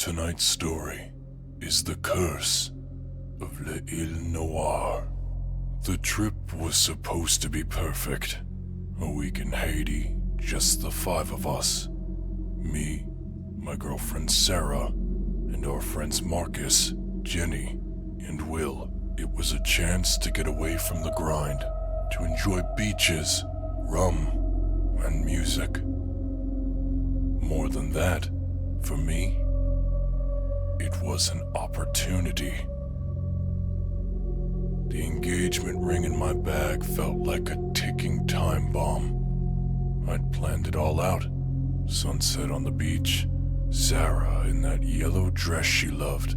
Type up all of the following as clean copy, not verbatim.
Tonight's story is The Curse of l'Île Noire. The trip was supposed to be perfect. A week in Haiti, just the five of us. Me, my girlfriend Sarah, and our friends Marcus, Jenny, and Will. It was a chance to get away from the grind, to enjoy beaches, rum, and music. More than that, for me, it was an opportunity. The engagement ring in my bag felt like a ticking time bomb. I'd planned it all out. Sunset on the beach, Sarah in that yellow dress she loved,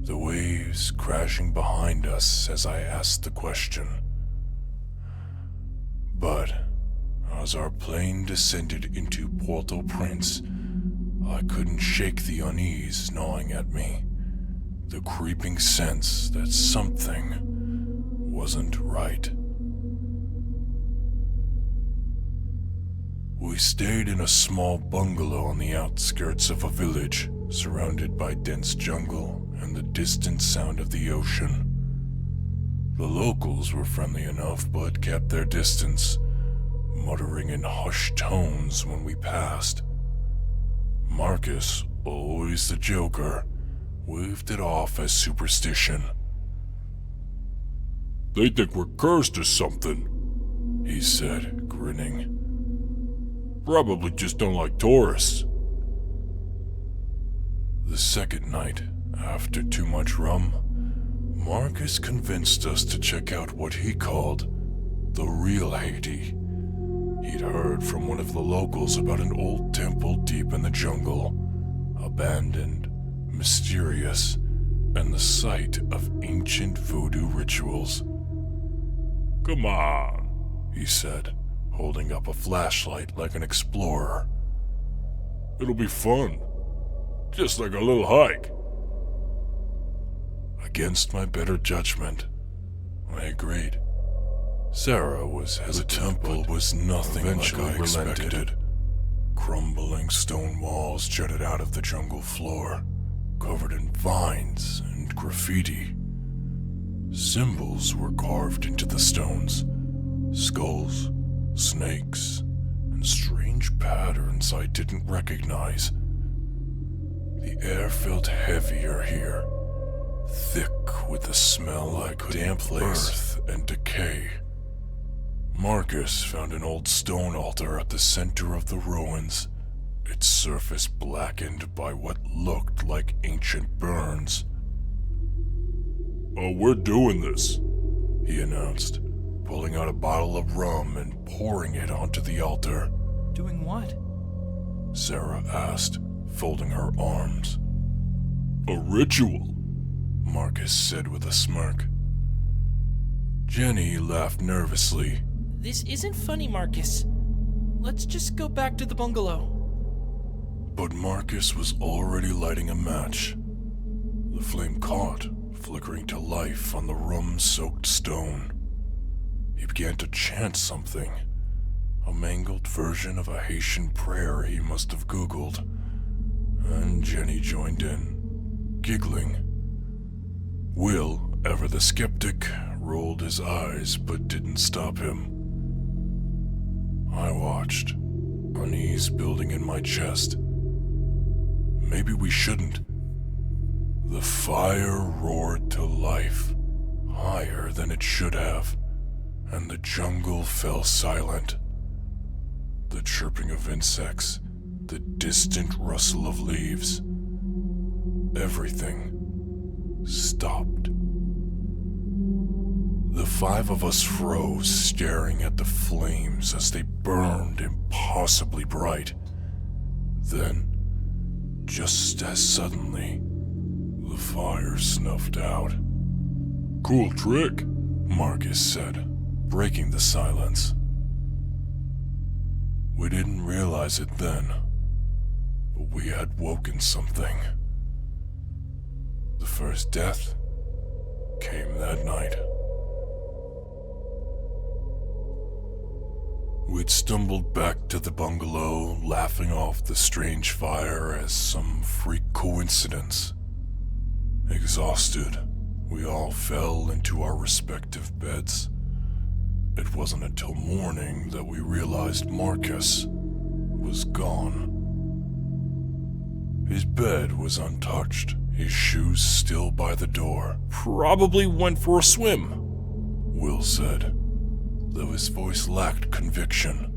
the waves crashing behind us as I asked the question. But as our plane descended into Port-au-Prince, I couldn't shake the unease gnawing at me, the creeping sense that something wasn't right. We stayed in a small bungalow on the outskirts of a village, surrounded by dense jungle and the distant sound of the ocean. The locals were friendly enough but kept their distance, muttering in hushed tones when we passed. Marcus, always the joker, waved it off as superstition. "They think we're cursed or something," he said, grinning. "Probably just don't like tourists." The second night, after too much rum, Marcus convinced us to check out what he called the real Haiti. He'd heard from one of the locals about an old temple deep in the jungle, abandoned, mysterious, and the site of ancient voodoo rituals. "Come on," he said, holding up a flashlight like an explorer. "It'll be fun. Just like a little hike." Against my better judgment, I agreed. Sarah was hesitant. The temple was nothing like I expected. Crumbling stone walls jutted out of the jungle floor, covered in vines and graffiti. Symbols were carved into the stones, skulls, snakes, and strange patterns I didn't recognize. The air felt heavier here, thick with the smell like damp earth and decay. Marcus found an old stone altar at the center of the ruins, its surface blackened by what looked like ancient burns. "Oh, we're doing this," he announced, pulling out a bottle of rum and pouring it onto the altar. "Doing what?" Sarah asked, folding her arms. "A ritual," Marcus said with a smirk. Jenny laughed nervously. "This isn't funny, Marcus. Let's just go back to the bungalow." But Marcus was already lighting a match. The flame caught, flickering to life on the rum-soaked stone. He began to chant something, a mangled version of a Haitian prayer he must have Googled, and Jenny joined in, giggling. Will, ever the skeptic, rolled his eyes but didn't stop him. I watched, unease building in my chest. Maybe we shouldn't. The fire roared to life, higher than it should have, and the jungle fell silent. The chirping of insects, the distant rustle of leaves. Everything stopped. The five of us froze, staring at the flames as they burned impossibly bright. Then, just as suddenly, the fire snuffed out. "Cool trick," Marcus said, breaking the silence. We didn't realize it then, but we had woken something. The first death came that night. We'd stumbled back to the bungalow, laughing off the strange fire as some freak coincidence. Exhausted, we all fell into our respective beds. It wasn't until morning that we realized Marcus was gone. His bed was untouched, his shoes still by the door. Probably went for a swim, Will said, though his voice lacked conviction.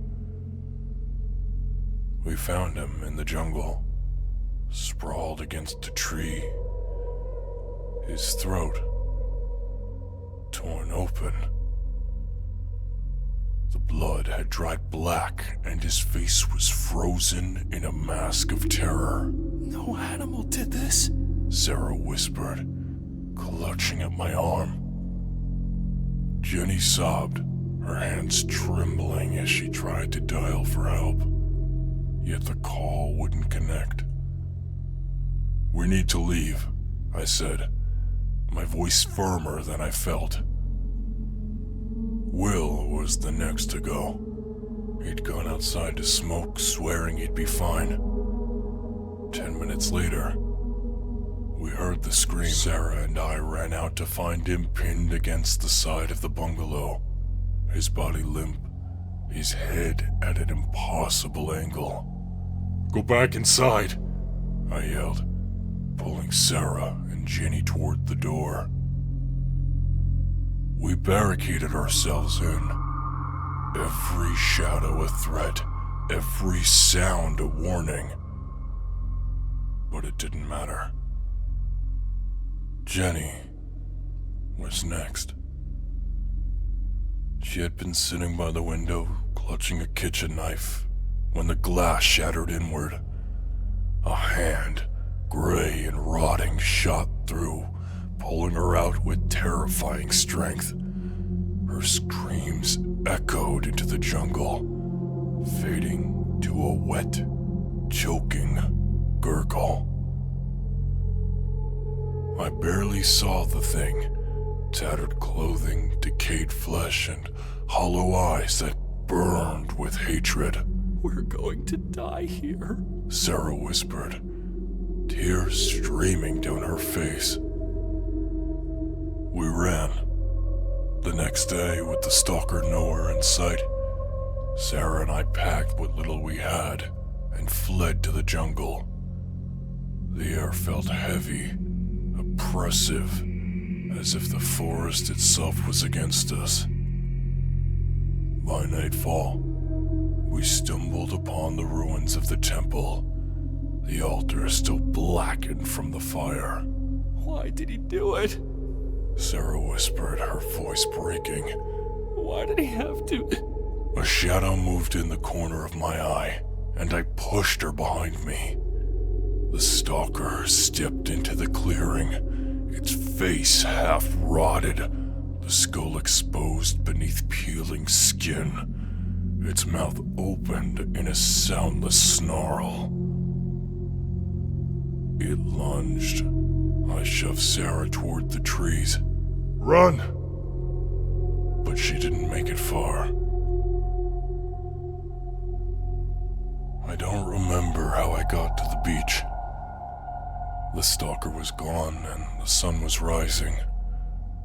We found him in the jungle, sprawled against a tree, his throat torn open. The blood had dried black, and his face was frozen in a mask of terror. No animal did this. Sarah whispered, clutching at my arm. Jenny sobbed, her hands trembling as she tried to dial for help. Yet the call wouldn't connect. "We need to leave," I said, my voice firmer than I felt. Will was the next to go. He'd gone outside to smoke, swearing he'd be fine. 10 minutes later, we heard the scream. Sarah and I ran out to find him pinned against the side of the bungalow, his body limp, his head at an impossible angle. "Go back inside," I yelled, pulling Sarah and Jenny toward the door. We barricaded ourselves in, every shadow a threat, every sound a warning. But it didn't matter. Jenny was next. She had been sitting by the window, clutching a kitchen knife, when the glass shattered inward. A hand, gray and rotting, shot through, pulling her out with terrifying strength. Her screams echoed into the jungle, fading to a wet, choking gurgle. I barely saw the thing, tattered clothing, decayed flesh, and hollow eyes that burned with hatred. We're going to die here, Sarah whispered, tears streaming down her face. We ran. The next day, with the stalker nowhere in sight, Sarah and I packed what little we had and fled to the jungle. The air felt heavy, oppressive, as if the forest itself was against us. By nightfall, we stumbled upon the ruins of the temple, the altar still blackened from the fire. Why did he do it? Sarah whispered, her voice breaking. Why did he have to? A shadow moved in the corner of my eye, and I pushed her behind me. The stalker stepped into the clearing, its face half rotted, the skull exposed beneath peeling skin, its mouth opened in a soundless snarl. It lunged. I shoved Sarah toward the trees. "Run!" But she didn't make it far. I don't remember how I got to the beach. The stalker was gone and the sun was rising,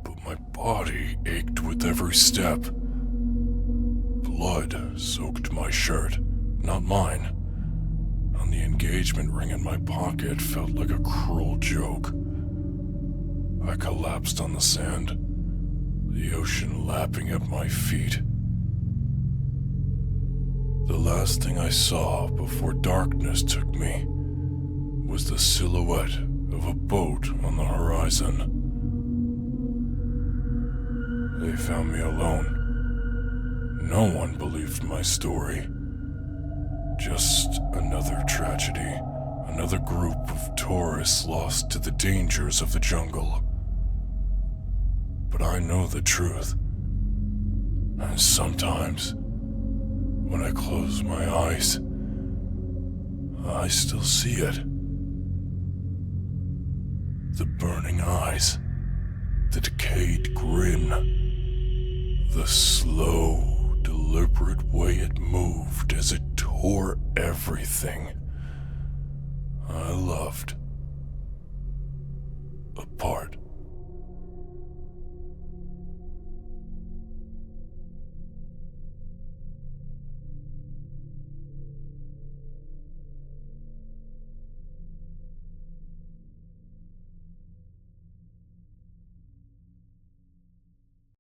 but my body ached with every step. Blood soaked my shirt, not mine, and the engagement ring in my pocket felt like a cruel joke. I collapsed on the sand, the ocean lapping at my feet. The last thing I saw before darkness took me was the silhouette of a boat on the horizon. They found me alone. No one believed my story. Just another tragedy, another group of tourists lost to the dangers of the jungle. But I know the truth. And sometimes, when I close my eyes, I still see it. The burning eyes, the decayed grin, the slow deliberate way it moved as it tore everything I loved